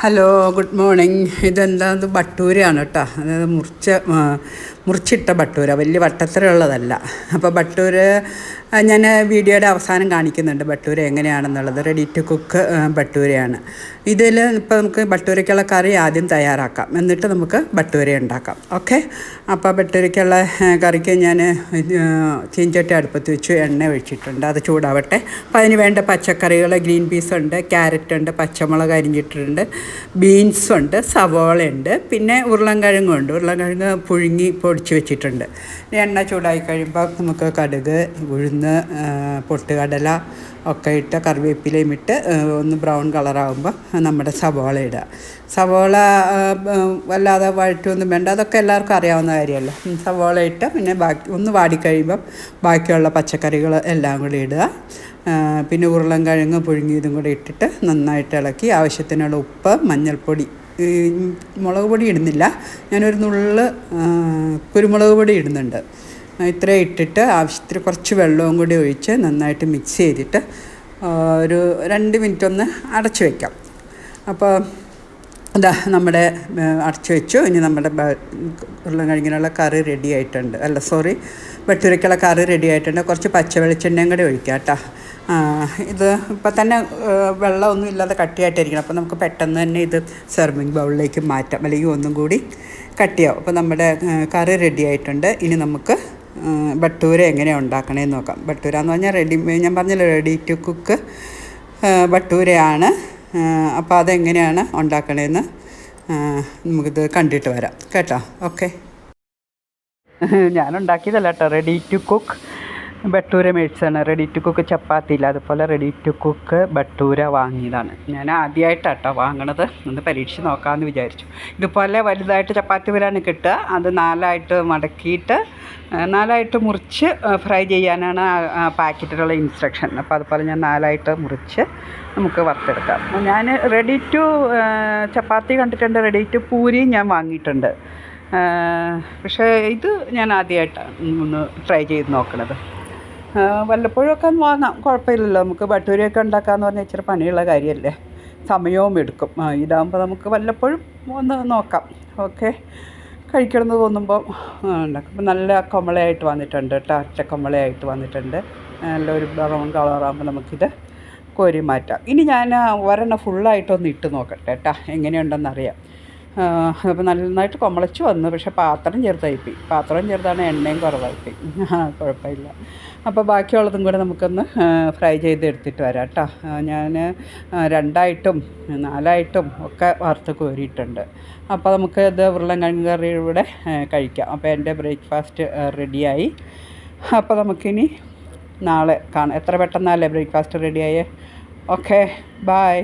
Hello, good morning. ഇതെന്താ ബട്ടൂരയാണ് കേട്ടോ. അതായത് മുറിച്ചിട്ട ബട്ടൂര, വലിയ വട്ടത്തിലുള്ളതല്ല. അപ്പോൾ ബട്ടൂര ഞാൻ വീഡിയോയുടെ അവസാനം കാണിക്കുന്നുണ്ട് ബട്ടൂര എങ്ങനെയാണെന്നുള്ളത്. റെഡി ടു കുക്ക് ബട്ടൂരയാണ്. ഇതിൽ ഇപ്പോൾ നമുക്ക് ബട്ടൂരയ്ക്കുള്ള കറി ആദ്യം തയ്യാറാക്കാം, എന്നിട്ട് നമുക്ക് ബട്ടൂര ഉണ്ടാക്കാം. ഓക്കെ. അപ്പോൾ ബട്ടൂരയ്ക്കുള്ള കറിക്ക് ഞാൻ ചീഞ്ചട്ടി അടുപ്പത്ത് വെച്ചു, എണ്ണ ഒഴിച്ചിട്ടുണ്ട്, അത് ചൂടാവട്ടെ. അപ്പോൾ അതിന് വേണ്ട പച്ചക്കറികൾ ഗ്രീൻ പീസ് ഉണ്ട്, ക്യാരറ്റ് ഉണ്ട്, പച്ചമുളക് അരിഞ്ഞിട്ടുണ്ട്, ബീൻസുണ്ട്, സവോളയുണ്ട്, പിന്നെ ഉരുളൻകിഴങ്ങുണ്ട്. ഉരുളൻകിഴങ്ങ് പുഴുങ്ങി പൊടിച്ച് വെച്ചിട്ടുണ്ട്. എണ്ണ ചൂടായി കഴിയുമ്പോൾ നമുക്ക് കടുക്, ഉഴുന്ന്, പൊട്ടുകടല ഒക്കെ ഇട്ട് കറിവേപ്പിലയും ഇട്ട് ഒന്ന് ബ്രൗൺ കളറാകുമ്പോൾ നമ്മുടെ സവോള ഇടുക. സവോള വല്ലാതെ വഴറ്റൊന്നും വേണ്ട, അതൊക്കെ എല്ലാവർക്കും അറിയാവുന്ന കാര്യമല്ല. സവോള ഇട്ട് പിന്നെ ഒന്ന് വാടിക്കഴിയുമ്പം ബാക്കിയുള്ള പച്ചക്കറികൾ എല്ലാം കൂടി ഇടുക. പിന്നെ ഉരുളൻകിഴങ്ങ് പുഴുങ്ങിയതും കൂടി ഇട്ടിട്ട് നന്നായിട്ട് ഇളക്കി ആവശ്യത്തിനുള്ള ഉപ്പ്, മഞ്ഞൾപ്പൊടി, മുളക് പൊടി ഇടുന്നില്ല, ഞാനൊരു നുള്ള് കുരുമുളക് പൊടി ഇടുന്നുണ്ട്. ഇത്രയും ഇട്ടിട്ട് ആവശ്യത്തിന് കുറച്ച് വെള്ളവും കൂടി ഒഴിച്ച് നന്നായിട്ട് മിക്സ് ചെയ്തിട്ട് ഒരു 2 മിനിറ്റ് ഒന്ന് അടച്ചു വയ്ക്കാം. അപ്പോൾ അതാ നമ്മുടെ അടച്ചു വെച്ചു. ഇനി നമ്മുടെ ഉരുളൻകിഴങ്ങിനുള്ള കറി റെഡി ആയിട്ടുണ്ട്. ബട്ടൂരയ്ക്കുള്ള കറി റെഡി ആയിട്ടുണ്ട്. കുറച്ച് പച്ച വെളിച്ചെണ്ണയും കൂടി ഒഴിക്കാം കേട്ടോ. ഇത് ഇപ്പം തന്നെ വെള്ളമൊന്നും ഇല്ലാതെ കട്ടിയായിട്ടിരിക്കണം. അപ്പോൾ നമുക്ക് പെട്ടെന്ന് തന്നെ ഇത് സെർവിങ് ബൗളിലേക്ക് മാറ്റാം, അല്ലെങ്കിൽ ഒന്നും കൂടി കട്ടിയാവും. അപ്പോൾ നമ്മുടെ കറി റെഡി ആയിട്ടുണ്ട്. ഇനി നമുക്ക് ബട്ടൂര എങ്ങനെയാണ് ഉണ്ടാക്കണേന്ന് നോക്കാം. ബട്ടൂര എന്ന് പറഞ്ഞാൽ ഞാൻ പറഞ്ഞല്ലോ, റെഡി ടു കുക്ക് ബട്ടൂരയാണ്. അപ്പോൾ അതെങ്ങനെയാണ് ഉണ്ടാക്കണേന്ന് നമുക്കിത് കണ്ടിട്ട് വരാം കേട്ടോ. ഓക്കെ. ഞാനുണ്ടാക്കിയതല്ല കേട്ടോ, റെഡി ടു കുക്ക് ബട്ടൂര മേടിച്ചതാണ്. റെഡി ടു കുക്ക് ചപ്പാത്തി ഇല്ല, അതുപോലെ റെഡി ടു കുക്ക് ബട്ടൂര വാങ്ങിയതാണ്. ഞാൻ ആദ്യമായിട്ടാണ് കേട്ടോ വാങ്ങണത്. ഒന്ന് പരീക്ഷിച്ച് നോക്കാമെന്ന് വിചാരിച്ചു. ഇതുപോലെ വലുതായിട്ട് ചപ്പാത്തി വരാണ് കിട്ടുക. അത് 4ആയിട്ട് മടക്കിയിട്ട് 4ആയിട്ട് മുറിച്ച് ഫ്രൈ ചെയ്യാനാണ് പാക്കറ്റിലുള്ള ഇൻസ്ട്രക്ഷൻ. അപ്പോൾ അതുപോലെ ഞാൻ 4ആയിട്ട് മുറിച്ച് നമുക്ക് വറുത്തെടുക്കാം. ഞാൻ റെഡി ടു ചപ്പാത്തി കണ്ടിട്ടുണ്ട്, റെഡി ടു പൂരി ഞാൻ വാങ്ങിയിട്ടുണ്ട്. പക്ഷേ ഇത് ഞാൻ ആദ്യമായിട്ടാണ് ഒന്ന് ട്രൈ ചെയ്ത് നോക്കണത്. വല്ലപ്പോഴൊക്കെ വാങ്ങാം, കുഴപ്പമില്ലല്ലോ. നമുക്ക് ബട്ടൂരയൊക്കെ ഉണ്ടാക്കാമെന്ന് പറഞ്ഞാൽ ഇച്ചിരി പണിയുള്ള കാര്യമല്ലേ, സമയവും എടുക്കും. ഇതാകുമ്പോൾ നമുക്ക് വല്ലപ്പോഴും ഒന്ന് നോക്കാം. ഓക്കെ. കഴിക്കണമെന്ന് തോന്നുമ്പോൾ ഉണ്ടാക്കും. അപ്പം നല്ല കുമ്പളയായിട്ട് വന്നിട്ടുണ്ട് കേട്ടോ, അറ്റക്കുമ്പളയായിട്ട് വന്നിട്ടുണ്ട്. നല്ലൊരു ബ്രൗൺ കളറാകുമ്പോൾ നമുക്കിത് കോരി മാറ്റാം. ഇനി ഞാൻ ഒരെണ്ണം ഫുള്ളായിട്ടൊന്ന് ഇട്ട് നോക്കട്ടെ കേട്ടോ, എങ്ങനെയുണ്ടെന്നറിയാം. അപ്പോൾ നന്നായിട്ട് കുമ്പളച്ച് വന്നു. പക്ഷേ പാത്രം ചെറുതാണ്, എണ്ണയും കുറവായിപ്പോയി. കുഴപ്പമില്ല. അപ്പോൾ ബാക്കിയുള്ളതും കൂടെ നമുക്കൊന്ന് ഫ്രൈ ചെയ്ത് എടുത്തിട്ട് വരാം കേട്ടോ. ഞാൻ 2ആയിട്ടും 4ആയിട്ടും ഒക്കെ വറുത്ത് കോരിയിട്ടുണ്ട്. അപ്പോൾ നമുക്ക് ഇത് ഉരുളൻകിഴങ്ങ് കറിയുടെ കഴിക്കാം. അപ്പോൾ എൻ്റെ ബ്രേക്ക്ഫാസ്റ്റ് റെഡിയായി. അപ്പോൾ നമുക്കിനി നാളെ കാണാം. എത്ര പെട്ടെന്നല്ലേ ബ്രേക്ക്ഫാസ്റ്റ് റെഡിയായേ. Okay, bye.